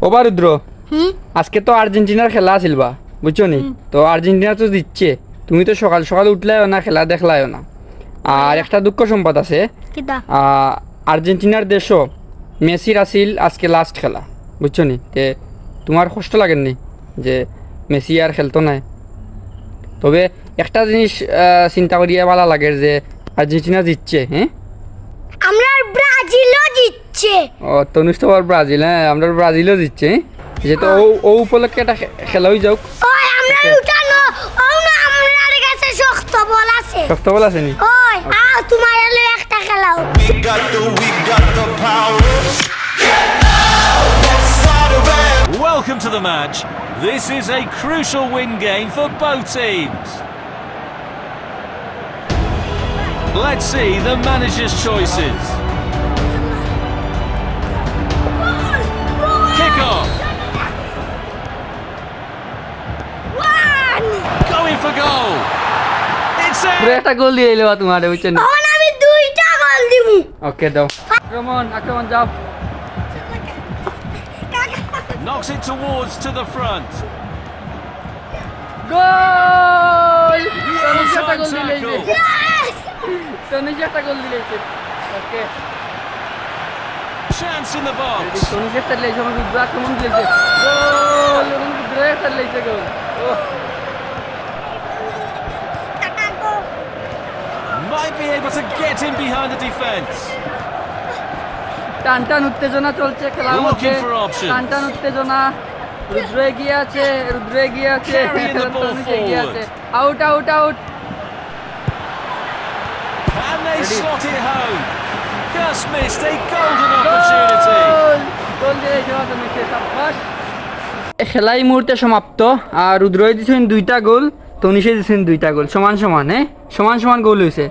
ওবা রুদ্র, আজকে তো আর্জেন্টিনার খেলা আছিল বা বুঝছো নি? তো আর্জেন্টিনা তো জিতছে, তুমি তো সকাল সকাল উঠলাইও না, খেলা দেখলাইও না। আর একটা দুঃখ সংবাদ আছে, কিতা আর্জেন্টিনার দেশও মেসির আসিল আজকে লাস্ট খেলা, বুঝছো নি? তে তোমার কষ্ট লাগেননি যে মেসি আর খেলতো নাই? তবে একটা জিনিস চিন্তা করিয়া ভালো লাগে যে আর্জেন্টিনা জিতছে। হ্যাঁ, আমরা ব্রাজিলও জিতছে। ও তনুষ তো আবার ব্রাজিল, হ্যাঁ আমরা ব্রাজিলও জিতছে। যেহেতু ও উপলক্ষে একটা খেলা হয়ে যাক। ওই আমরা উঠানো ও না, আমাদের কাছে শক্ত বল আছে। শক্ত বল আছে নি? ওই তোমার এলো একটা খেলাও। We got the power. Let's start a rap. Welcome to the match. This is a crucial win game for both teams. Let's see the manager's choices. Kick off. Going for goal. It's পুরো in. একটা গোল দিয়ে এলো তোমার, বুঝছো নি? এখন আমি দুইটা গোল দিমু। ওকে দাও, আক্রমণ যাও। Knocks it towards to the front. গোল! তনুষ একটা Onside গোল দিলেইছে, tackle. Yes! তনুষ একটা গোল দিলেইছে। ওকে, Chance in the box. Tanush একটা দিলেইছে, আমার রুদ্র আক্রমণ দিলেইছে। গোল! এবং রুদ্র একটা দিলেইছে গোল। ওহ, Might be able to get in behind the defence. টান উত্তেজনা চলছে খেলার মধ্যে, Looking for options. টান উত্তেজনা। রুদ্র এগিয়ে আছে, Carrying the ball তনুষ এগিয়ে আছে। forward. Out. And they Ready. slot it home. Just missed a golden opportunity. গোল দিয়েছে তনুষে, সাব্বাস। খেলা এই মুহূর্তে সমাপ্ত। আর রুদ্রই দিয়েছেন 2টা গোল, তনিষে দিয়েছেন 2টা গোল, সমান গোল হয়েছে।